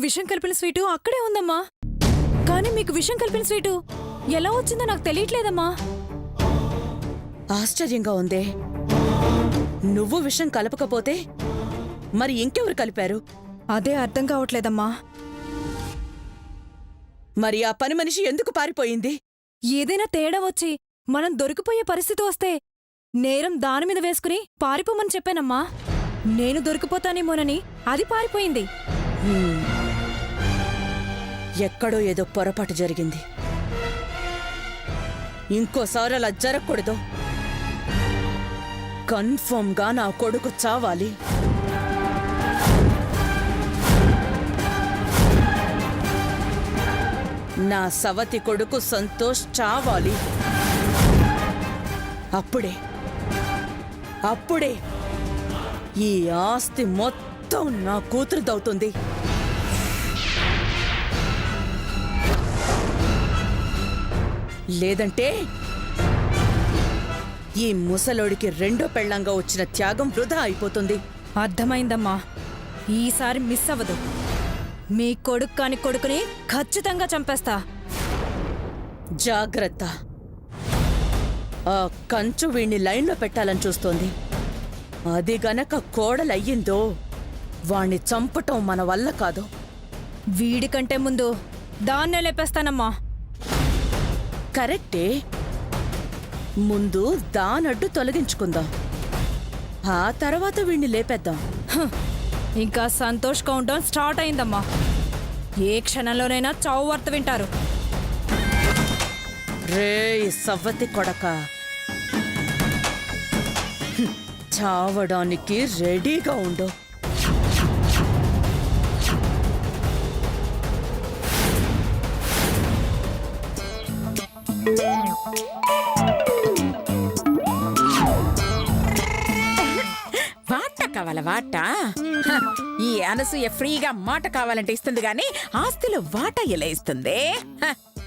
విషం కలిపిన స్వీటు అక్కడే ఉందమ్మా. కానీ మీకు విషం కలిపిన స్వీటు ఎలా వచ్చిందో నాకు తెలియట్లేదమ్మా. ఆశ్చర్యంగా ఉందే. నువ్వు విషం కలపకపోతే మరి ఇంకెవరు కలిపారు? అదే అర్థం కావట్లేదమ్మా. మరి ఆ పని మనిషి ఎందుకు పారిపోయింది? ఏదైనా తేడా వచ్చి మనం దొరికిపోయే పరిస్థితి వస్తే నేరం దానిమీద వేసుకుని పారిపోమని చెప్పానమ్మా. నేను దొరికిపోతానేమోనని అది పారిపోయింది. ఎక్కడో ఏదో పొరపాటు జరిగింది. ఇంకోసారి అలా జరగకూడదు. కన్ఫర్మ్గా నా కొడుకు చావాలి. నా సవతి కొడుకు సంతోష్ చావాలి. అప్పుడే ఈ ఆస్తి మొత్తం నా కూతురుదవుతుంది. లేదంటే ఈ ముసలోడికి రెండో పెళ్లంగా వచ్చిన త్యాగం వృధా అయిపోతుంది. అర్థమైందమ్మా. ఈసారి మిస్ అవ్వదు. మీ కొడుకు కాని కొడుకుని ఖచ్చితంగా చంపేస్తా. జాగ్రత్త. ఆ కంచు వీణ్ణి లైన్లో పెట్టాలని చూస్తోంది. అది గనక కోడలయ్యిందో వాణ్ణి చంపటం మన వల్ల కాదు. వీడికంటే ముందు దాన్నే లేపేస్తానమ్మా. కరెక్టే. ముందు దానడ్డు తొలగించుకుందాం. ఆ తర్వాత వీణ్ణి లేపేద్దాం. ఇంకా సంతోష్ కౌంట్ డౌన్ స్టార్ట్ అయిందమ్మా. ఏ క్షణంలోనైనా చావు వార్త వింటారు. రే సవ్వతి కొడక, చావడానికి రెడీగా ఉండు. వాట కావాల వాట. ఈ అనసూయ ఫ్రీగా మాట కావాలంటే ఇస్తుంది గాని ఆస్తిలో వాట ఎలా ఇస్తుంది?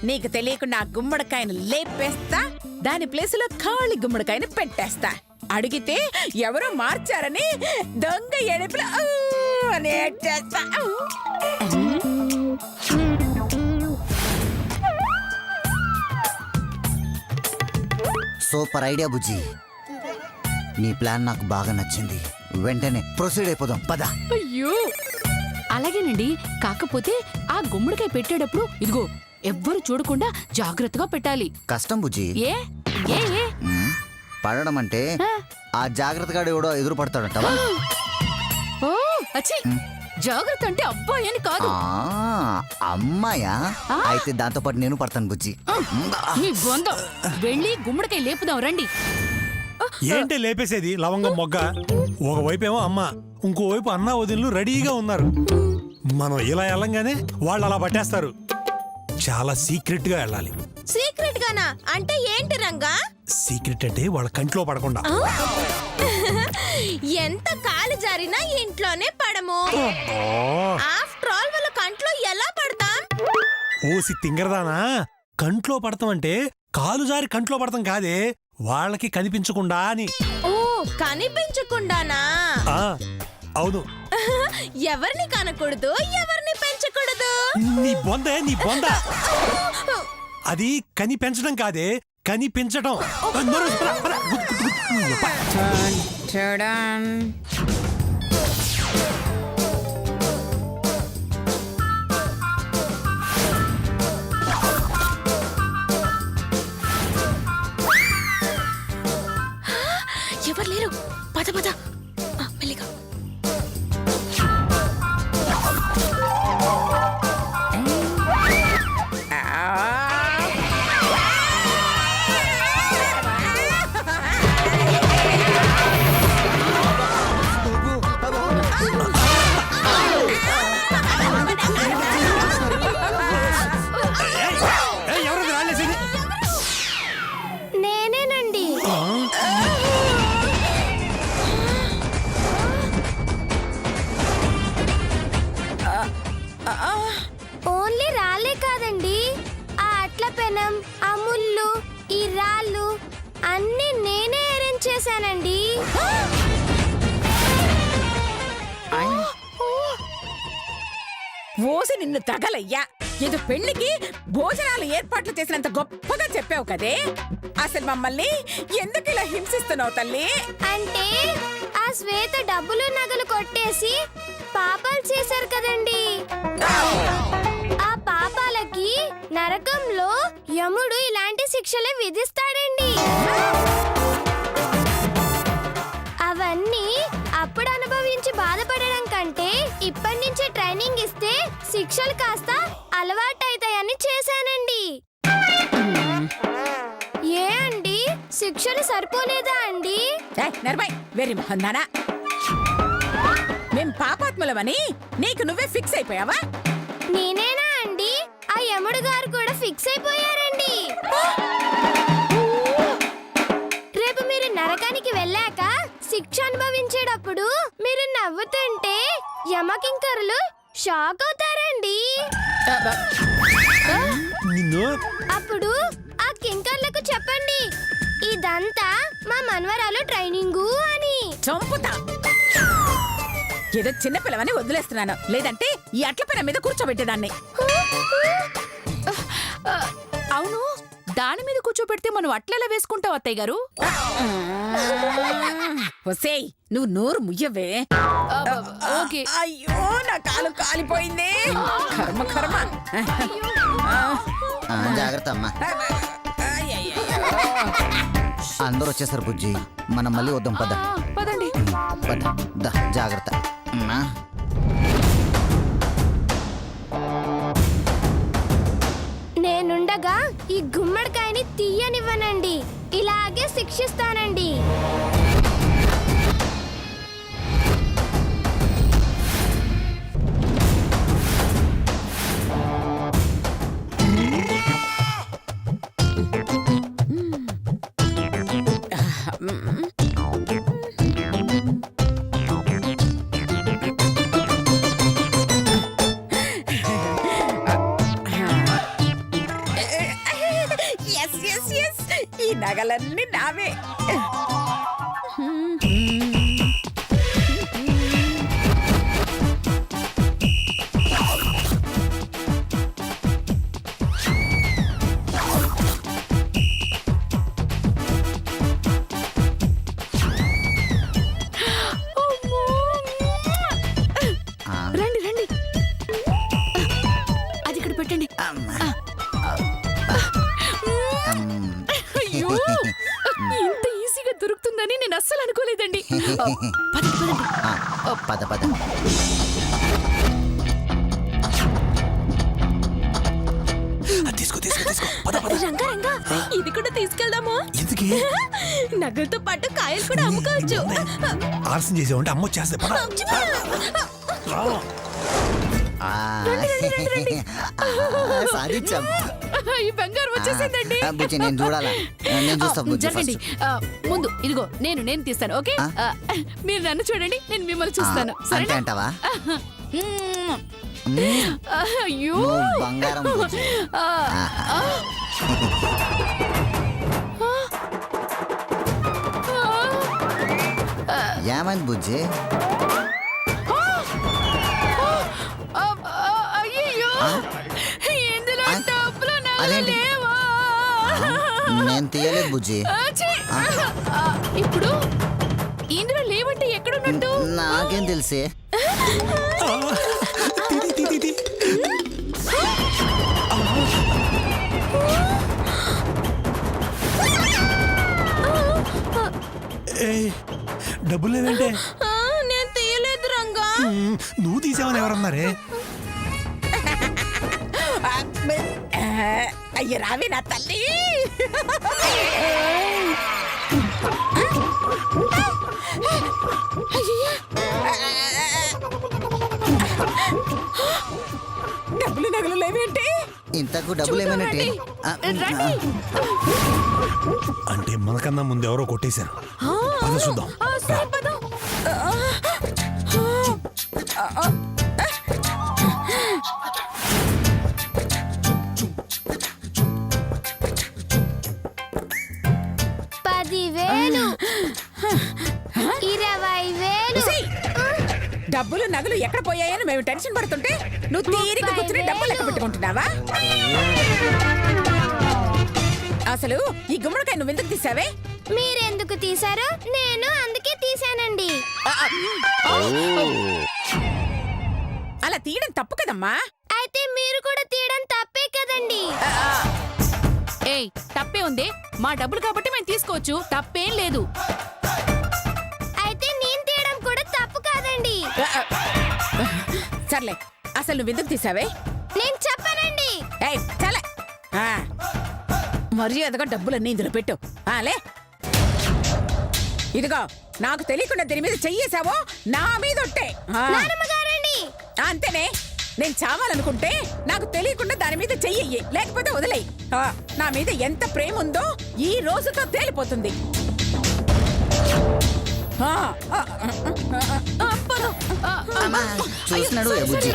నీకు తెలియకుండా ఆ గుమ్మడికాయను లేపేస్తా, దాని ప్లేసులో ఖాళీ గుమ్మడికాయను పెట్టేస్తా. అడిగితే ఎవరో మార్చారని దొంగ ఎడుపులు అని ఏడ్చేస్తా. సూపర్ ఐడియా బుజ్జి. నీ ప్లాన్ నాకు బాగా నచ్చింది. వెంటనే ప్రొసీడ్ అయిపోదాం పద. అయ్యో అలాగేనండి. కాకపోతే ఆ గుమ్మడికాయ పెట్టేటప్పుడు ఇదిగో ఎవ్వరు చూడకుండా జాగ్రత్తగా పెట్టాలి. కష్టం బుజ్జి. ఏ ఏ ఏ పడడం అంటే ఆ జాగ్రత్తగా ఎవడో ఎదురు పడతాడంటావా? ఓ అచ్చి, జాగ్రత్త అంటే అబ్బాయి అని కాదు. అమ్మాయా? అయితే దాంతో పాటు నేను పడతాను బుజ్జి. మీ బొంద. వెళ్ళి గుమ్మడికాయ లేపుదాం రండి. ఏంటి లేపేసేది లవంగం మొగ్గ? ఒకవైపేమో అమ్మ, ఇంకోవైపు అన్న వదినలు రెడీగా ఉన్నారు. మనం ఇలా వెళ్ళంగానే వాళ్ళు అలా పట్టేస్తారు. చాలా సీక్రెట్ గా వెళ్ళాలి. సీక్రెట్ గానా? అంటే ఏంటి రంగా? సీక్రెట్ అంటే వాళ్ళ కంట్లో పడకుండా. ఎంత కాలు జారినా ఇంట్లోనే పడము. ఆఫ్టర్ ఆల్ వాళ్ళ కంట్లో ఎలా పడతాం? ఓసి తింగరదానా, కంట్లో పడతాం అంటే కాలు జారి కంట్లో పడతాం కాదే, వాళ్ళకి కనిపించకుండా అని. ఓ కనిపించకుండానా? అవును. ఎవరిని కనకూడదు, ఎవరిని పెంచకూడదు. నీ బొందే, నీ బొంద. అది కని పెంచడం కాదే, కని పెంచడం. ఎవరు లేరు. పద పద మెల్లిగా. నేనేనండి. పోసి నిన్ను తగలయ్యా. ఏదో పెళ్లికి భోజనాలు ఏర్పాట్లు చేసినంత గొప్పగా చెప్పావు కదే, అసలు మమ్మల్ని ఎందుకు ఇలా హింసిస్తున్నావు తల్లి? అంటే ఆ శ్వేత డబ్బులు నగలు కొట్టేసి పాపాలు చేశారు కదండి. ఆ పాపాలకి నరకంలో యముడు ఇలాంటి శిక్షలే విధిస్తాడండి. అవన్నీ అప్పుడు అనుభవించి బాధపడడం కంటే ఇప్పటి నుంచే ట్రైనింగ్ ఇస్తే శిక్షలు కాస్త అలవాటైతాయని చేశానండి. ఏ అండి, శిక్షలు సరిపోలేదా అండి? వెరీ మొహందానా, మేం పాపాత్ములమని నీకు నువ్వే ఫిక్స్ అయిపోయావా? నేనేనా అండి? ఆ యముడు గారు కూడా ఫిక్స్ అయిపోయారండి. రేపు మీరు నరకానికి వెళ్ళాక శిక్ష అనుభవించేటప్పుడు మీరు నవ్వుతుంటే యమకింకరులు షాక్ అవుతారండి. నిన్ను అప్పుడు ఆ కింకర్లకు చెప్పండి, ఇదంతా మా మన్వరాలు ట్రైనింగు అని. చంపుతా. ఏదో చిన్నపిల్లవని వదిలేస్తున్నాను, లేదంటే ఈ అట్ల పైన మీద కూర్చోబెట్టేదాన్ని. అవును, దాని మీద కూర్చోబెడితే మనం అట్లెలా వేసుకుంటావు అత్తయ్య గారు? ఒసేయ్, నువ్వు నోరు ముయ్యవే. ఓకే. అయ్యో, నా కాలు కాలిపోయింది. కర్మ కర్మ. జాగ్రత్త అమ్మా. అందరూ వచ్చేసారు బుజ్జి, మనం మళ్ళీ వద్దాం. పద పదండి. పద, దా, జాగ్రత్త. నేనుండగా ఈ గుమ్మడికాయని తీయనివ్వనండి, ఇలాగే శిక్షిస్తానండి. ఈ నగలన్నీ నావే. రండి రండి, అది ఇక్కడ పెట్టండి. అయ్యో, ఇంత ఈజీగా దొరుకుతుందని నేను అస్సలు అనుకోలేదండి. పదండి పదండి. పద పద. తీసుకో తీసుకో తీసుకో. పద పద. రంగా రంగా, ఇది కూడా తీసుకెళ్దామా? ఎందుకే? నగలతో పాటు కాయలు కూడా అమ్ముకోవచ్చు. ఆలస్యం చేసావంటే అమ్మ వచ్చేస్తే. పద. సాధించాం. ఈ బంగారు వచ్చేసిందండి. బుజ్జి, నేను చూడాలా? నేను చూస్తా బుజ్జి. జరగండి. ముందు ఇదిగో నేను తీస్తాను. ఓకే, మీరు నన్ను చూడండి, నేను మిమ్మల్ని చూస్తాను. అంతే సరేనా? అంటావా? అయ్యో, నువ్వు బంగారం బుజ్జి. ఏమైంది బుజ్జి? అయ్యో, ఇందులో డబ్బులు అదేంటి? లేవా? నేను తీయలేదు బుజ్జి. ఇప్పుడు ఇందులో లేవంటే ఎక్కడున్నట్టు? నాకేం తెలిసే. డబ్బులు లేదంటే? నేను తీయలేదు రంగా. నువ్వు తీసావని ఎవరన్నారే? అయ్య రావి నా తల్లి. డబ్బులు నగలు లేవేంటి? ఇంతకు డబ్బులు ఏమైనట్టే? రండి. అంటే మనకన్నా ముందు ఎవరో కొట్టేశారు. పద చూద్దాం. సరే, పదం. $10,000, 20,000. డబ్బులు నగలు ఎక్కడ పోయాయని మేము టెన్షన్ పడుతుంటే నువ్వు తీరిక కూర్చుని డబ్బులు లెక్క పెట్టుకుంటున్నావా? అసలు ఈ గుమ్మడికాయ నువ్వు ఎందుకు తీసావే? మీరెందుకు తీశారు? నేను అందుకే తీశానండి. అలా తీయడం తప్పు కదమ్మా. అయితే మీరు కూడా తీయడం తప్పే కదండి. ఏయ్ తప్పే ఉంది, మా డబ్బులు కాబట్టి మేము తీసుకోవచ్చు, తప్పేం లేదు. అయితే నేను తీయడం కూడా తప్పు కాదండి. సర్లే, అసలు నువ్వు ఎందుకు తీసావే? నేను చెప్పానండి. ఏయ్ చాలా మర్యాదగా డబ్బులన్నీ ఇందులో పెట్టు. లే, ఇదిగో నాకు తెలియకుండా దీని మీద చెయ్యేసావో నా మీద ఒట్టే. నానమ్మగారండి. అంతేనే, నేను చావాలనుకుంటే నాకు తెలియకుండా దాని మీద చెయ్యి, లేకపోతే వదిలేయి. నా మీద ఎంత ప్రేమ ఉందో ఈ రోజుతో తేలిపోతుంది. చూస్తున్నాడు ఏ బుజ్జి.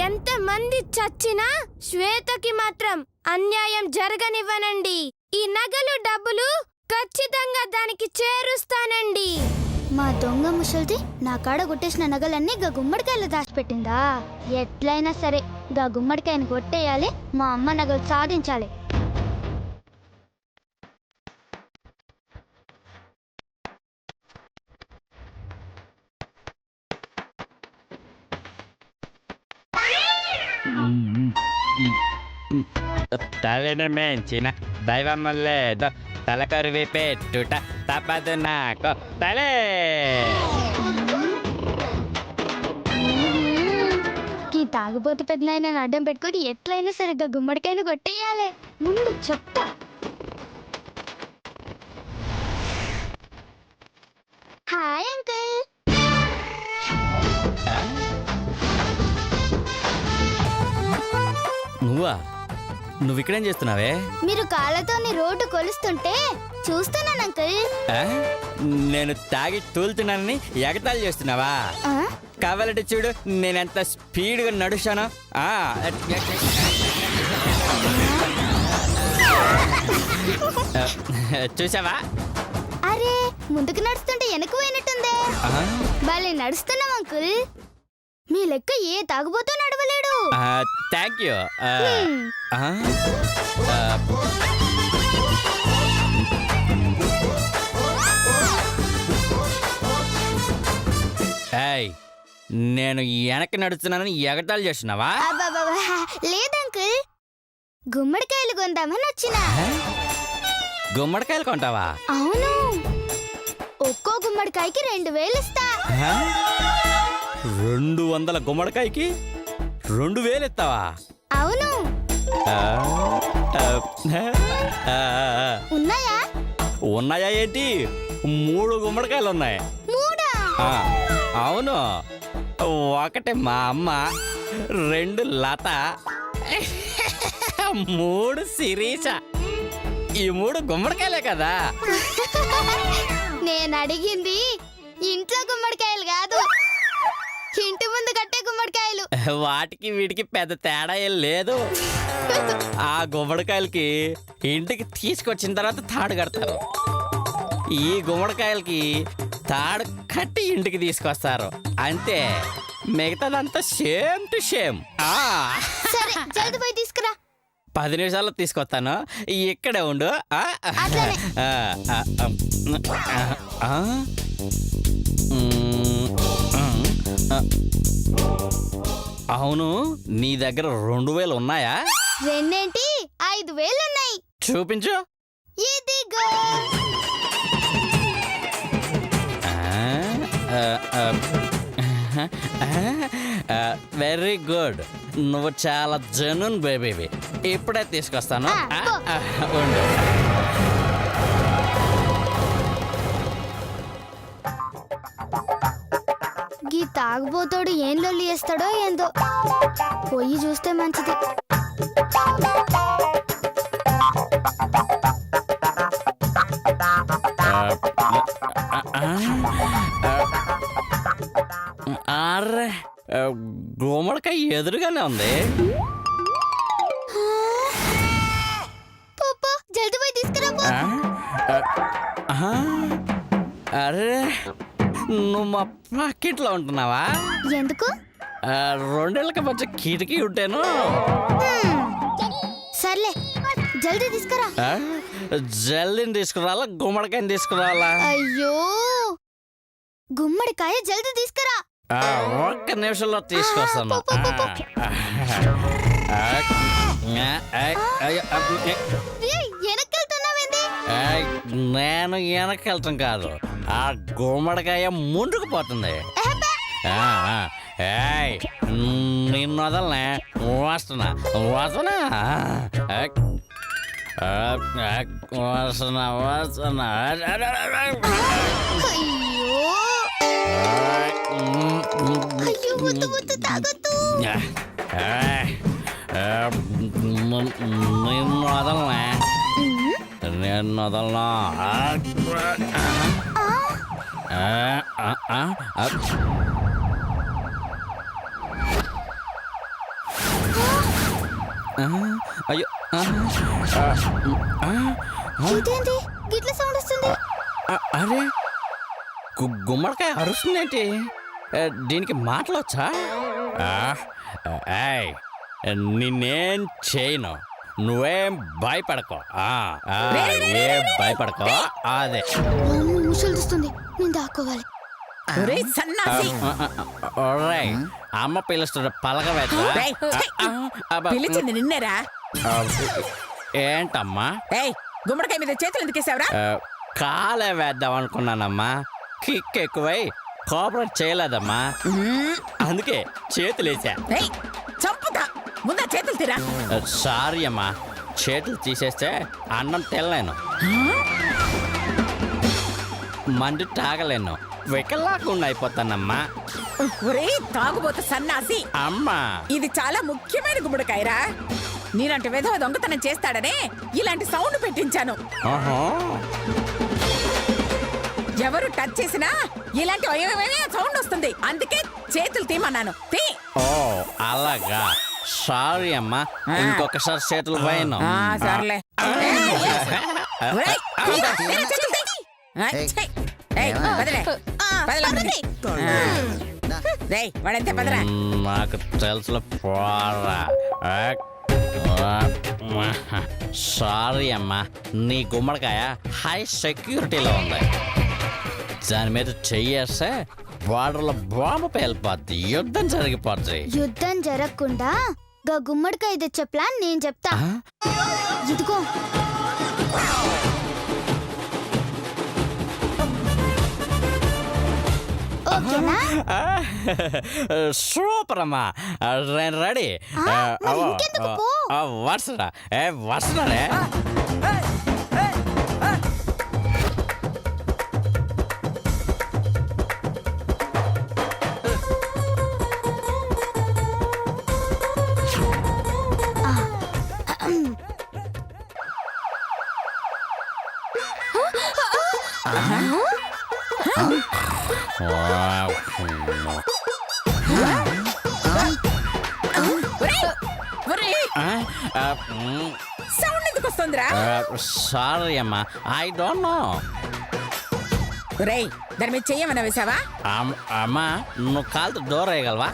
ఎంత మంది చచ్చినా శ్వేతకి మాత్రం అన్యాయం జరగనివ్వనండి. ఈ నగలు డబ్బులు ఖచ్చితంగా దానికి చేరుస్తానండి. మా దొంగ ముసల్ది నా కాడ కొట్టేసిన నగలన్నీ గా గుమ్మడికాయలు దాచిపెట్టిందా? ఎట్లయినా సరే గా గుమ్మడికాయని కొట్టేయాలి, మా అమ్మ నగలు సాధించాలి. తలని మించిన దైవం లేదు, తలకరువి పెట్టుట తప్పదు నాకు తలే. ఈ తాగుబోతు పెద్దనాయన అడ్డం పెట్టుకొని ఎట్లయినా సరిగ్గా గుమ్మడికాయను కొట్టేయాలి. ముందు చెప్తా. Hi uncle. నువ్వా? నువ్వు ఇక్కడేం చేస్తున్నావే? మీరు కాళ్ళతోని రోడ్డు కొలుస్తుంటే చూస్తున్నాను అంకుల్. ఆ? నేను తాగి తూలుతున్నానని ఎగతాళి చేస్తున్నావా? ఆ? కావాలంటే చూడు నేనెంత స్పీడ్గా నడుస్తానో. చూసావా? అరే ముందుకు నడుస్తుంటే వెనక్కు పోయినట్టుందే. భలే నడుస్తున్నాం అంకుల్. మీ లెక్క ఏ తాగుబోతూ నడవలేడు. Thank you. నేను వెనక్కి నడుస్తున్నానని ఎగతాళి చేస్తున్నావా? అబ్బబ్బబ్బా, లేదంకుల్, గుమ్మడికాయలు కొందామని వచ్చిన. గుమ్మడికాయలు కొంటావా? అవును, ఒక్కో గుమ్మడికాయకి 2000 ఇస్తా. 200 గుమ్మడికాయకి 2000 ఇస్తావా? అవును. ఉన్నాయా? ఉన్నాయా ఏంటి? 3 గుమ్మడికాయలు ఉన్నాయి. 3? అవును, 1 మా అమ్మ, 2 లత, 3 శిరీష. ఈ 3 గుమ్మడికాయలే కదా. నేను అడిగింది ఇంట్లో గుమ్మడికాయలు కాదు, ఇంటి ముందు కట్టే గుమ్మడికాయలు. వాటికి వీటికి పెద్ద తేడా ఏం లేదు. ఆ గుమ్మడికాయలకి ఇంటికి తీసుకొచ్చిన తర్వాత తాడు కడతారు. ఈ గుమ్మడికాయలకి తాడు కట్టి ఇంటికి తీసుకొస్తారు. అంతే, మిగతాదంతా సేమ్ టు సేమ్. సరే, జల్ది పోయి తీసుకురా. 10 నిమిషాల్లో తీసుకొస్తాను, ఇక్కడే ఉండు. అవును, నీ దగ్గర 2000 ఉన్నాయా? 2 5000 ఉన్నాయి. చూపించు. ఇదిగో. వెరీ గుడ్, నువ్వు చాలా జెన్యూన్ బేబీవి. ఇప్పుడే తీసుకొస్తాను. ఉండు. గీ తాగుబోతోడు ఏం లొల్లి చేస్తాడో ఏందో, పోయి చూస్తే మంచిది. అర్రే, గుమ్మడికాయ ఎదురుగానే ఉంది. జల్ది పోయి తీసుకురా. అరే నువ్వు మా పక్కింట్లో ఉంటున్నావా? ఎందుకు? రెండేళ్ళకి మధ్య కిటికీ ఉంటాను. సర్లే జల్దీ తీసుకురా. జల్దీని తీసుకురావాలా గుమ్మడికాయని తీసుకురావాలా? అయ్యో గుమ్మడికాయ జల్దీ తీసుకురా. ఒక్క నిమిషంలో తీసుకొస్తాను. వెనక్కెళ్తున్నావేంది? నేను వెనకెళ్ళటం కాదు, ఆ గుమ్మడికాయ ముందుకు పోతుంది. నిన్ను వదలనే, వస్తున్నా వస్తున్నా వస్తున్నా వస్తున్నా. అయ్యో వద్దు వద్దు తాగొద్దు. నిన్ను వదలనే, నిన్ను వదలనా. అయ్యో ఇదేంటి గిట్ల సౌండ్ వస్తుంది? అరే గుమ్మడికాయ అరుస్తుందేంటి? దీనికి మాటలొచ్చా? నిన్నేం చేయను, నువ్వేం భయపడకో. ఏం భయపడకో. అదే ముసలు వస్తుంది, నేను దాక్కోవాలి. సన్నాసి అమ్మ పిలుస్తున్న పిలిచింది నిన్నేరా? ఏంటమ్మా? గుమ్మడికాయ మీద చేతులు ఎందుకేసావురా? కాలే వేద్దాం అనుకున్నానమ్మా, కిక్ ఎక్కువై కోఆపరేట్ చేయలేదమ్మా, అందుకే చేతులేసా. చంపుతా, ముందా చేతులు తీరా. సారీ అమ్మా, చేతులు తీసేస్తే అన్నం తినలేను, మందు తాగలేను, వికలాకుండా అయిపోతానమ్మా. ఒరే తాగుబోతు సన్నాసి, అమ్మా ఇది చాలా ముఖ్యమైన గుమ్మడికాయరా. నీలాంటి విధవ దొంగతనం చేస్తాడనే ఇలాంటి సౌండ్ పెట్టించాను. ఎవరు టచ్ చేసినా ఇలాంటి సౌండ్ వస్తుంది, అందుకే చేతులు తీమన్నాను. ఓ అలాగా, సారీ అమ్మా, ఇంకొకసారి చేతులు పోయాను. సర్లే వాడంతే పదరా. నాకు తెలుసులో పోరా. సారీ అమ్మా, నీ గుమ్మడికాయ హై సెక్యూరిటీలో ఉంది, దాని మీద చెయ్యేస్తే బార్డర్లో బాంబు పేలిపోద్ది, యుద్ధం జరిగిపోద్ది. యుద్ధం జరగకుండా గా గుమ్మడికాయ తెచ్చే ప్లాన్ నేను చెప్తా. ఇదిగో ఓకేనా? సూపర్ అమ్మా, రెడీ. మరి ఇంకెందుకు పో. వరుసరా వరుసరే. సౌండ్ ఎందుకు వస్తుందిరా? సారీ అమ్మా, ఐ డోంట్ నో. రేయ్ దాని మీద చెయ్యమన్నా వేసావా? అమ్మా నువ్వు కాలుతో డోర్ వేయగలవా?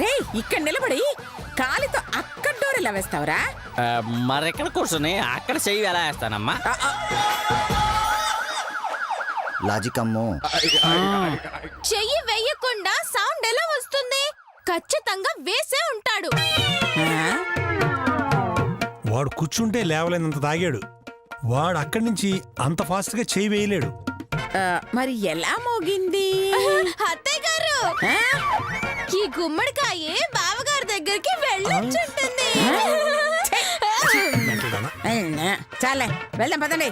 రేయ్ ఇక్కడ నిలబడి కాలితో అక్కడ డోర్ ఎలా వేస్తావురా? మరెక్కడ కూర్చొని అక్కడ చెయ్యి ఎలా వేస్తానమ్మా? లాజిక్ అమ్మో. చెయ్యి వేయకుండా సౌండ్ ఎలా వస్తుంది? ఖచ్చితంగా వేసే ఉంటాడు. వాడు కూర్చుంటే లేవలేనంత తాగాడు, వాడు అక్కడి నుంచి అంత ఫాస్ట్ గా చేయి వేయలేడు. మరి ఎలా మోగింది? అత్తయ్య గారు, ఈ గుమ్మడికాయ బావగారి దగ్గరికి వెళ్ళొచ్చుంటుంది. చాలే వెళ్దాం పదండి.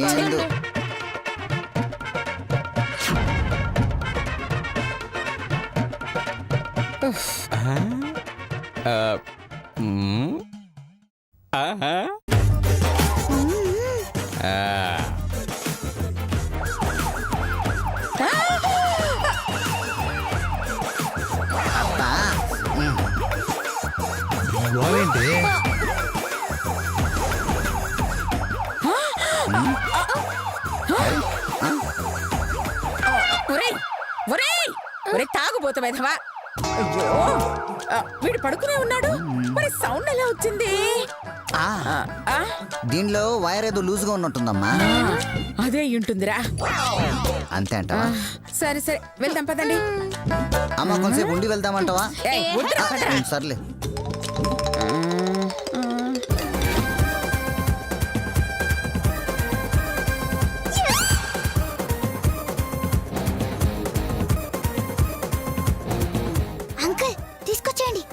ఏందో వెధవా. అయ్యో వీడు పడుకునే ఉన్నాడు, మరి సౌండ్ ఎలా వచ్చింది? ఆ, ఆ, దీనిలో వైర్ ఏదో లూజ్ గా ఉన్నట్టుందమ్మా. అదే ఉంటుందిరా. అంతే అంటావా? సరే సరే వెళ్దాం పదండి. అమ్మ కొంచెంసేపు ఉండి వెళ్దామంటావా? ఏయ్, వద్దురా, పదరా. సర్లే. అంకుల్ తీసుకొచ్చేయండి.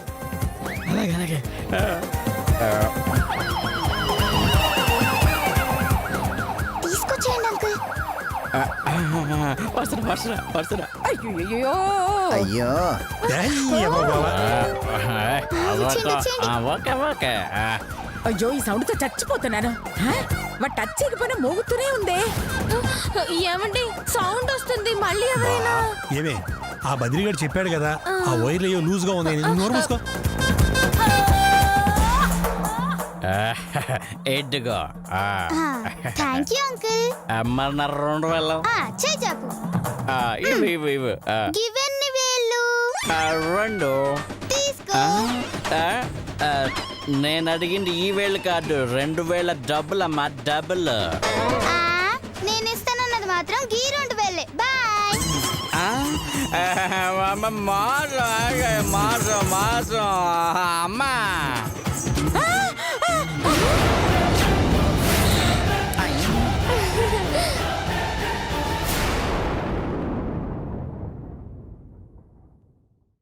అలాగే అలాగే తీసుకొచ్చేయండి అంకుల్. వస్తున్నా వస్తున్నా వస్తున్నా. అయ్యో అయ్యో ఓకే ఓకే. అయ్యో ఈ సౌండ్ తో చచ్చిపోతున్నాను. వాడు టచ్ చేయకపోయినా మోగుతూనే ఉంది. ఏమండి సౌండ్ వస్తుంది మళ్ళీ ఎవరైనా ఏమే ఆ బద్రిగాడు చెప్పాడు కదా ఆ వైర్లు అయ్యో లూజ్ గా ఉంది, నువ్వు నోరు మూసుకో. ఎడ్డుగో థ్యాంక్ యూ అంకుల్. మరి నా 2 వేలం చేయి చాపు. ఇవి ఇవి ఇవి గివెన్ని వేళ్ళు 2. తీసుకో. నేను అడిగింది ఈ వేళ్ళు కాదు, 2000 డబ్బులు అమ్మా, డబ్బులు. నేను ఇస్తానన్నది మాత్రం గీ 2 వేలే. బాయ్. మాసం మాసం మాసం అమ్మా.